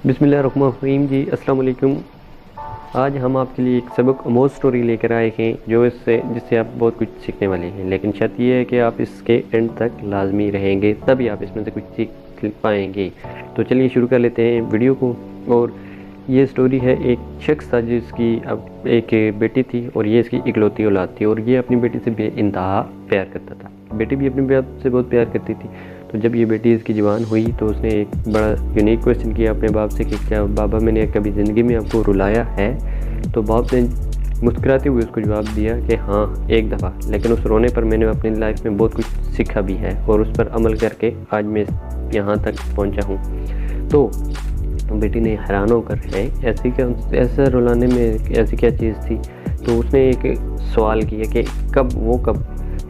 बिस्मिल्लाहिर्रहमानिर्रहीम जी, अस्सलाम वालेकुम। आज हम आपके लिए एक सबक आमोज़ स्टोरी लेकर आए हैं जिससे आप बहुत कुछ सीखने वाले हैं। लेकिन शर्त यह है कि आप इसके एंड तक लाजमी रहेंगे, तभी आप इसमें से कुछ सीख पाएंगे। तो चलिए शुरू कर लेते हैं वीडियो को। और ये स्टोरी है, एक शख्स था जिसकी अब एक बेटी थी और ये इसकी इकलौती औलाद थी, और ये अपनी बेटी से बेइंतहा प्यार करता था। बेटी भी अपने बाप से बहुत प्यार करती थी। तो जब ये बेटी इसकी जवान हुई तो उसने एक बड़ा यूनिक क्वेश्चन किया अपने बाप से कि क्या बाबा मैंने कभी ज़िंदगी में आपको रुलाया है? तो बाप ने मुस्कुराते हुए उसको जवाब दिया कि हाँ, एक दफ़ा। लेकिन उस रोने पर मैंने अपनी लाइफ में बहुत कुछ सीखा भी है और उस पर अमल करके आज मैं यहाँ तक पहुँचा हूँ। तो बेटी ने हैरान होकर है ऐसा रुलाने में ऐसी क्या चीज़ थी? तो उसने एक सवाल किया कि कब।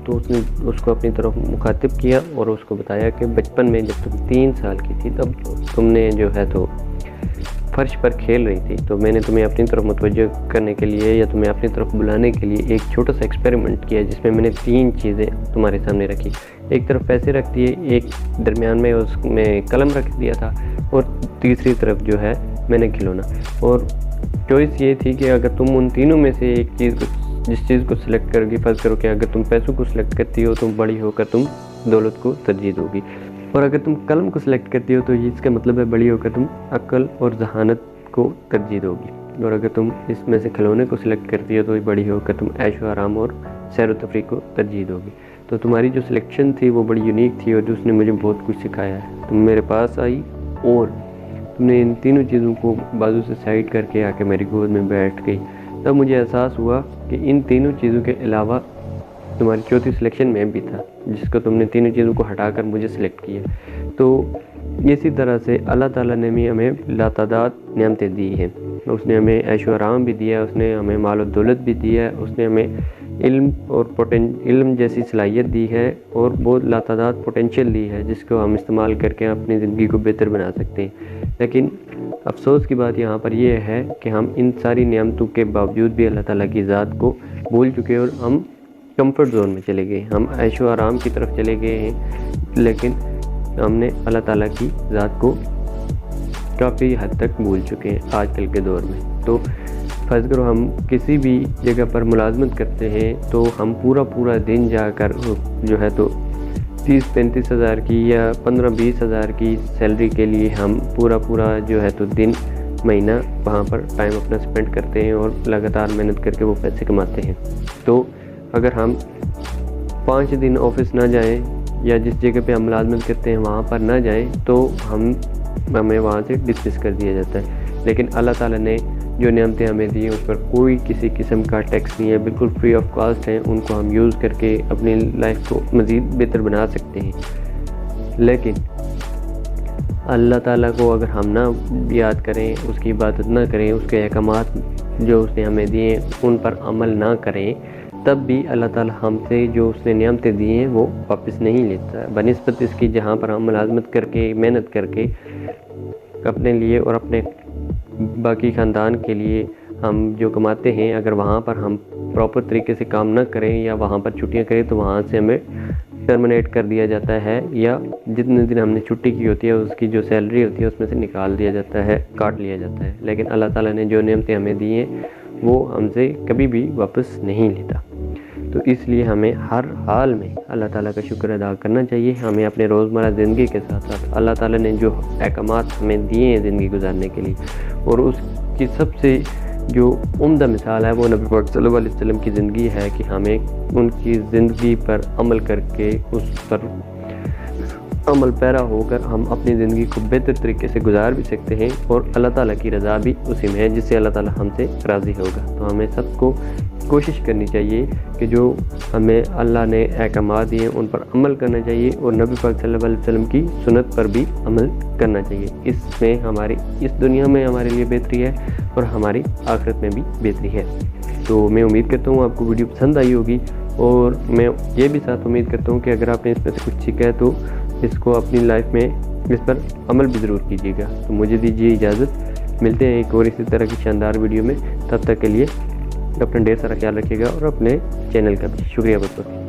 तो उसने उसको अपनी तरफ मुखातिब किया और उसको बताया कि बचपन में जब तुम 3 साल की थी तब तुमने जो है तो फर्श पर खेल रही थी, तो मैंने तुम्हें अपनी तरफ मुतवज्जो करने के लिए या तुम्हें अपनी तरफ बुलाने के लिए एक छोटा सा एक्सपेरिमेंट किया, जिसमें मैंने 3 चीज़ें तुम्हारे सामने रखी। एक तरफ पैसे रख दिए, एक दरमियान में उसमें कलम रख दिया था, और तीसरी तरफ जो है मैंने खिलौना। और चॉइस ये थी कि अगर तुम उन तीनों में से एक चीज़ जिस चीज़ को सिलेक्ट करोगी, फ़र्ज़ करो कि अगर तुम पैसों को सिलेक्ट करती हो तो बड़ी होकर तुम दौलत को तरजीह दोगी, और अगर तुम कलम को सिलेक्ट करती हो तो इसका मतलब है बड़ी होकर तुम अक्ल और जहानत को तरजीह दोगी, और अगर तुम इसमें से खिलौने को सिलेक्ट करती हो तो बड़ी होकर तुम ऐश व आराम और सैर व तफरीह को तरजीह दोगी। तो तुम्हारी जो सिलेक्शन थी वो बड़ी यूनिक थी और उसने मुझे बहुत कुछ सिखाया है। तुम मेरे पास आई और तुमने इन तीनों चीज़ों को बाजू से साइड करके आके मेरी गोद में बैठ गई। तब मुझे एहसास हुआ कि इन तीनों चीज़ों के अलावा तुम्हारी चौथी सिलेक्शन में भी था, जिसको तुमने तीनों चीज़ों को हटाकर मुझे सिलेक्ट किया। तो इसी तरह से अल्लाह ताला ने भी हमें लातादाद नेमतें दी हैं। उसने हमें ऐशो आराम भी दिया, उसने हमें माल और दौलत भी दिया है, उसने हमें इल्म जैसी सलाहियत दी है और बहुत लातादाद पोटेंशियल दी है, जिसको हम इस्तेमाल करके अपनी ज़िंदगी को बेहतर बना सकते हैं। लेकिन अफसोस की बात यहाँ पर यह है कि हम इन सारी नेमतों के बावजूद भी अल्लाह ताला की ज़ात को भूल चुके और हम कंफर्ट जोन में चले गए, हम ऐशो आराम की तरफ चले गए हैं, लेकिन हमने अल्लाह ताला की ज़ात को काफ़ी हद तक भूल चुके हैं आजकल के दौर में। तो फ़र्ज़ करो हम किसी भी जगह पर मुलाजमत करते हैं तो हम पूरा दिन जाकर जो है तो 30-35 हज़ार की या 15-20 हज़ार की सैलरी के लिए हम पूरा जो है तो दिन महीना वहाँ पर टाइम अपना स्पेंड करते हैं और लगातार मेहनत करके वो पैसे कमाते हैं। तो अगर हम 5 दिन ऑफिस ना जाएं या जिस जगह पे हम मुलाजमत करते हैं वहाँ पर ना जाएं तो हमें वहाँ से डिसमिस कर दिया जाता है। लेकिन अल्लाह ताला ने जो नेमतें हमें दी हैं उस पर कोई किसी किस्म का टैक्स नहीं है, बिल्कुल फ्री ऑफ कॉस्ट हैं। उनको हम यूज़ करके अपनी लाइफ को मज़ीद बेहतर बना सकते हैं। लेकिन अल्लाह ताला को अगर हम ना याद करें, उसकी इबादत ना करें, उसके अहकामात जो उसने हमें दिए उन पर अमल ना करें, तब भी अल्लाह ताला हमसे जो उसने नेमतें दी हैं वो वापस नहीं लेता। बनिस्बत इसकी जहाँ पर हम मुलाजमत करके मेहनत करके अपने लिए और अपने बाकी ख़ानदान के लिए हम जो कमाते हैं, अगर वहाँ पर हम प्रॉपर तरीके से काम ना करें या वहाँ पर छुट्टियाँ करें तो वहाँ से हमें टर्मिनेट कर दिया जाता है, या जितने दिन हमने छुट्टी की होती है उसकी जो सैलरी होती है उसमें से निकाल दिया जाता है, काट लिया जाता है। लेकिन अल्लाह ताला ने जो नेमतें हमें दी हैं वो हमसे कभी भी वापस नहीं लेता। तो इसलिए हमें हर हाल में अल्लाह ताला का शुक्र अदा करना चाहिए। हमें अपने रोज़मर्रा ज़िंदगी के साथ साथ अल्लाह ताला ने जो अहकामात हमें दिए हैं ज़िंदगी गुजारने के लिए, और उसकी सबसे जो उम्दा मिसाल है वो नबी पाक सल्लल्लाहु अलैहि वसल्लम की ज़िंदगी है कि हमें उनकी ज़िंदगी पर अमल करके उस पर अमल पैरा होकर हम अपनी ज़िंदगी को बेहतर तरीके से गुजार भी सकते हैं, और अल्लाह ताला की रज़ा भी उसी में है जिससे अल्लाह ताला हमसे राज़ी होगा। तो हमें सबको कोशिश करनी चाहिए कि जो हमें अल्लाह ने अहकामात दिए उन पर अमल करना चाहिए, और नबी पाक सल्लल्लाहु अलैहि वसल्लम की सुन्नत पर भी अमल करना चाहिए। इसमें हमारी इस दुनिया में हमारे लिए बेहतरी है और हमारी आखिरत में भी बेहतरी है। तो मैं उम्मीद करता हूँ आपको वीडियो पसंद आई होगी, और मैं ये भी साथ उम्मीद करता हूँ कि अगर आपने इसमें से कुछ सीखा है तो इसको अपनी लाइफ में इस पर अमल भी ज़रूर कीजिएगा। तो मुझे दीजिए इजाज़त, मिलते हैं एक और इसी तरह की शानदार वीडियो में। तब तक के लिए अपना ढेर सारा ख्याल रखिएगा और अपने चैनल का भी शुक्रिया बहुत बहुत।